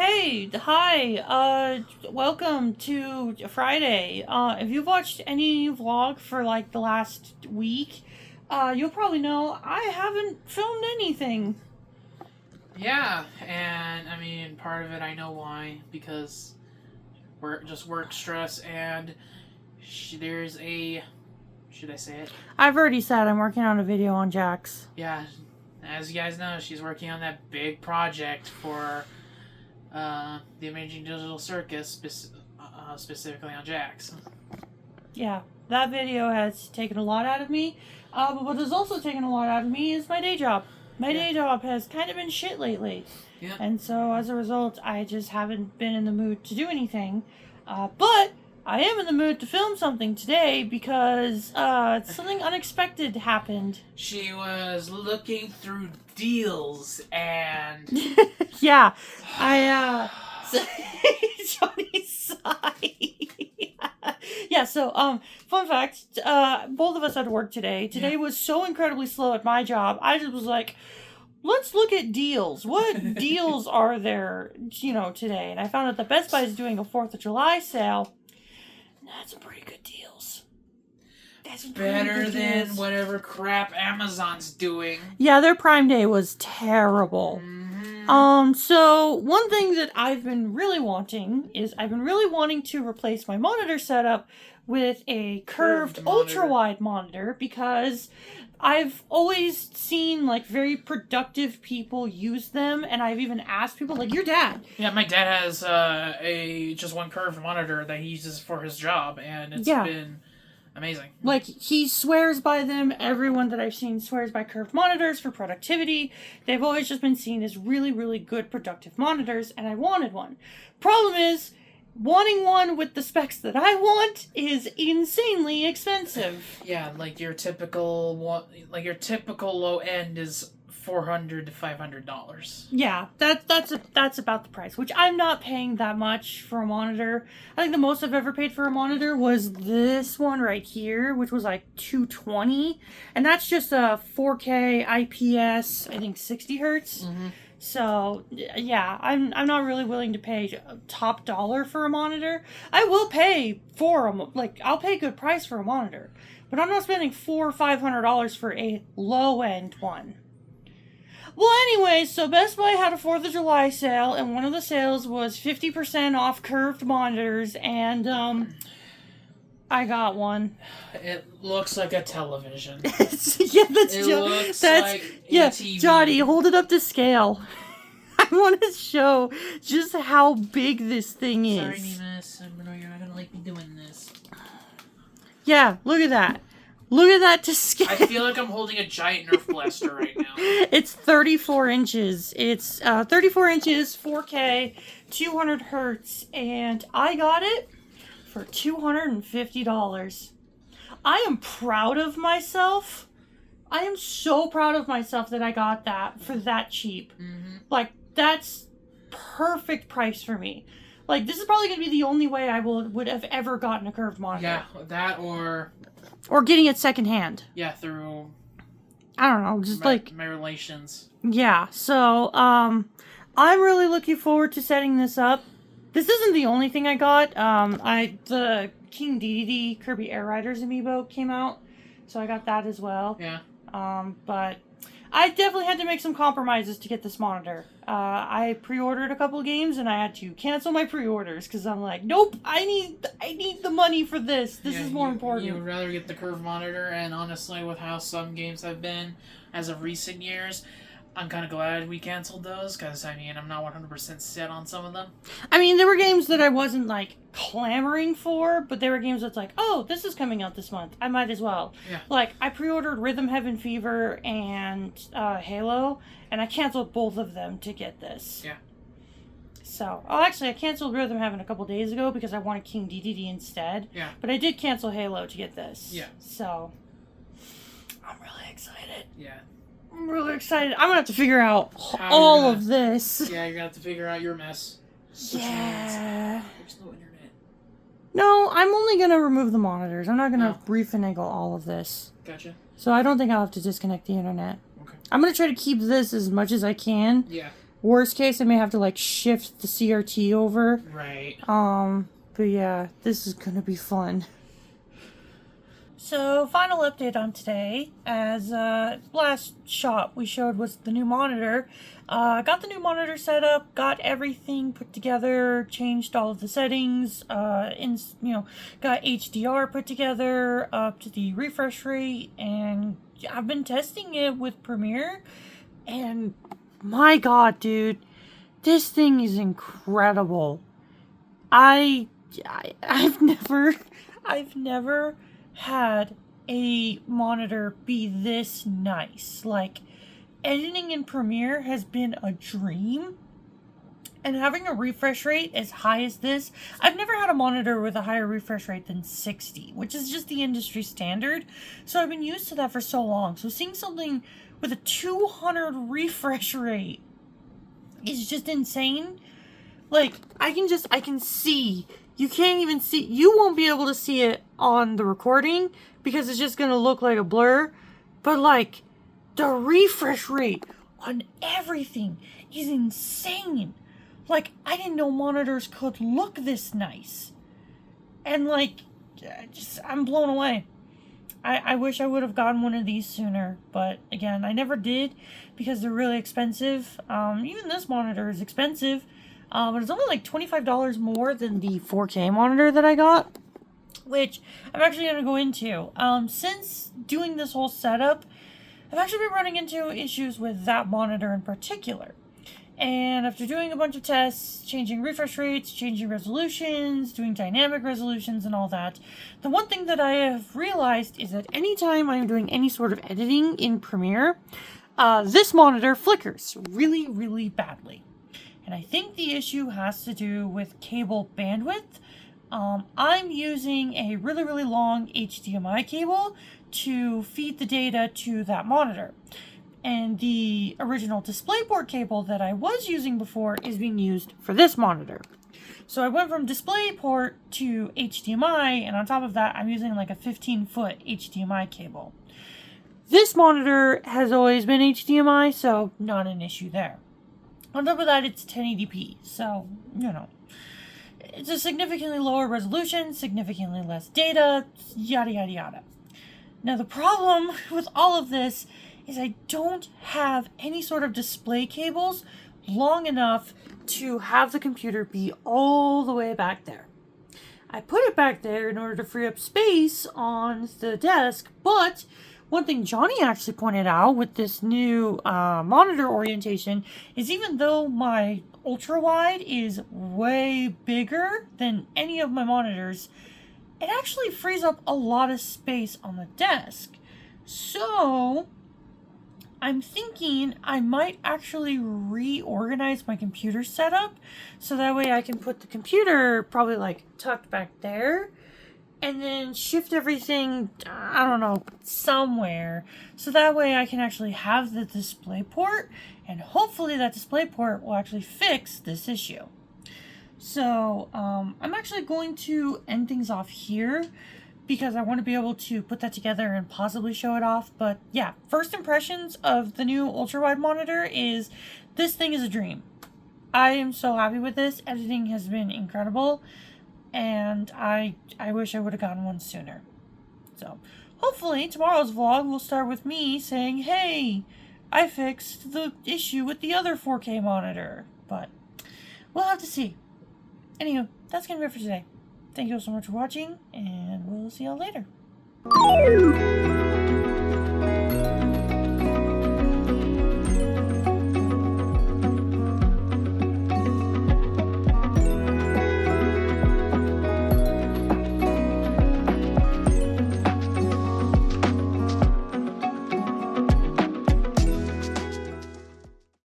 Hey, hi, welcome to Friday. If you've watched any vlog for like the last week, you'll probably know I haven't filmed anything. Yeah, and I mean, part of it I know why, because work stress, and there's a, should I say it? I've already said I'm working on a video on Jax. Yeah, as you guys know, she's working on that big project for the Amazing Digital Circus, specifically on Jax. Yeah, that video has taken a lot out of me, but what has also taken a lot out of me is my day job. My day job has kind of been shit lately. Yeah. And so as a result, I just haven't been in the mood to do anything. But I am in the mood to film something today because something unexpected happened. She was looking through deals and... Yeah, Johnny's sigh. Yeah, so, fun fact, both of us had to work today. Today was so incredibly slow at my job, I just was like, let's look at deals. What deals are there, today? And I found out that Best Buy is doing a 4th of July sale. That's some pretty good deals. That's better than whatever crap Amazon's doing. Yeah, their Prime Day was terrible. So one thing that I've been really wanting to replace my monitor setup with a curved ultra-wide monitor because I've always seen like very productive people use them, and I've even asked people like your dad. Yeah, my dad has just one curved monitor that he uses for his job, and it's been amazing. Like, he swears by them. Everyone that I've seen swears by curved monitors for productivity. They've always just been seen as really, really good productive monitors, and I wanted one. Problem is, wanting one with the specs that I want is insanely expensive. Yeah, like your typical low end is $400 to $500. Yeah, that's about the price, which I'm not paying that much for a monitor. I think the most I've ever paid for a monitor was this one right here, which was like $220, and that's just a 4K IPS, I think 60 hertz. So yeah, I'm not really willing to pay top dollar for a monitor. I will pay I'll pay a good price for a monitor, but I'm not spending $400 or $500 for a low end one. Well, anyway, so Best Buy had a 4th of July sale, and one of the sales was 50% off curved monitors, and, I got one. It looks like a television. Yeah, TV. Johnny, hold it up to scale. I want to show just how big this thing is. Sorry, Nemus, you're not gonna like me doing this. Yeah, look at that. Look at that to scale. I feel like I'm holding a giant Nerf blaster right now. It's 34 inches. It's 34 inches, 4K, 200 hertz, and I got it for $250. I am proud of myself. I am so proud of myself that I got that for that cheap. Like, that's perfect price for me. Like, this is probably going to be the only way I would have ever gotten a curved monitor. Yeah, that or getting it secondhand. Yeah, through... I don't know, just my relations. Yeah, so, I'm really looking forward to setting this up. This isn't the only thing I got. The King Dedede Kirby Air Riders amiibo came out, so I got that as well. Yeah. But I definitely had to make some compromises to get this monitor. I pre-ordered a couple of games, and I had to cancel my pre-orders, because I'm like, nope, I need the money for this. This is more important. You would rather get the curved monitor, and honestly, with how some games have been as of recent years, I'm kind of glad we canceled those, because, I mean, I'm not 100% set on some of them. I mean, there were games that I wasn't, like, clamoring for, but there were games that's like, oh, this is coming out this month. I might as well. Yeah. Like, I pre-ordered Rhythm Heaven Fever and Halo, and I canceled both of them to get this. Yeah. So, actually, I canceled Rhythm Heaven a couple days ago because I wanted King Dedede instead. Yeah. But I did cancel Halo to get this. Yeah. So, I'm really excited. Yeah. I'm really excited. I'm gonna have to figure out all of this. Yeah, you're gonna have to figure out your mess. Yeah. There's no internet. No, I'm only gonna remove the monitors. I'm not gonna refinagle all of this. Gotcha. So I don't think I'll have to disconnect the internet. Okay. I'm gonna try to keep this as much as I can. Yeah. Worst case, I may have to like shift the CRT over. Right. But yeah, this is gonna be fun. So, final update on today, as last shot we showed was the new monitor. Got the new monitor set up, got everything put together, changed all of the settings, got HDR put together, up to the refresh rate, and I've been testing it with Premiere, and my god, dude, this thing is incredible. I've never had a monitor be this nice. Like, editing in Premiere has been a dream, and having a refresh rate as high as this, I've never had a monitor with a higher refresh rate than 60, which is just the industry standard, so I've been used to that for so long. So seeing something with a 200 refresh rate is just insane. Like, I can see. You can't even see. You won't be able to see it on the recording because it's just going to look like a blur. But, like, the refresh rate on everything is insane. Like, I didn't know monitors could look this nice. And, like, I'm blown away. I wish I would have gotten one of these sooner. But, again, I never did because they're really expensive. Even this monitor is expensive. But it's only like $25 more than the 4K monitor that I got, which I'm actually going to go into. Since doing this whole setup, I've actually been running into issues with that monitor in particular. And after doing a bunch of tests, changing refresh rates, changing resolutions, doing dynamic resolutions and all that, the one thing that I have realized is that anytime I'm doing any sort of editing in Premiere, this monitor flickers really, really badly. And I think the issue has to do with cable bandwidth. I'm using a really, really long HDMI cable to feed the data to that monitor. And the original DisplayPort cable that I was using before is being used for this monitor. So I went from DisplayPort to HDMI, and on top of that, I'm using like a 15-foot HDMI cable. This monitor has always been HDMI, so not an issue there. On top of that, it's 1080p, so, it's a significantly lower resolution, significantly less data, yada, yada, yada. Now, the problem with all of this is I don't have any sort of display cables long enough to have the computer be all the way back there. I put it back there in order to free up space on the desk, but one thing Johnny actually pointed out with this new monitor orientation is even though my Ultrawide is way bigger than any of my monitors, it actually frees up a lot of space on the desk. So I'm thinking I might actually reorganize my computer setup so that way I can put the computer probably like tucked back there and then shift everything, I don't know, somewhere. So that way I can actually have the display port, and hopefully that display port will actually fix this issue. So I'm actually going to end things off here because I want to be able to put that together and possibly show it off. But yeah, first impressions of the new Ultrawide monitor is this thing is a dream. I am so happy with this. Editing has been incredible. And I wish I would have gotten one sooner. So, hopefully tomorrow's vlog will start with me saying, hey, I fixed the issue with the other 4K monitor. But, we'll have to see. Anywho, that's going to be it for today. Thank you all so much for watching, and we'll see y'all later.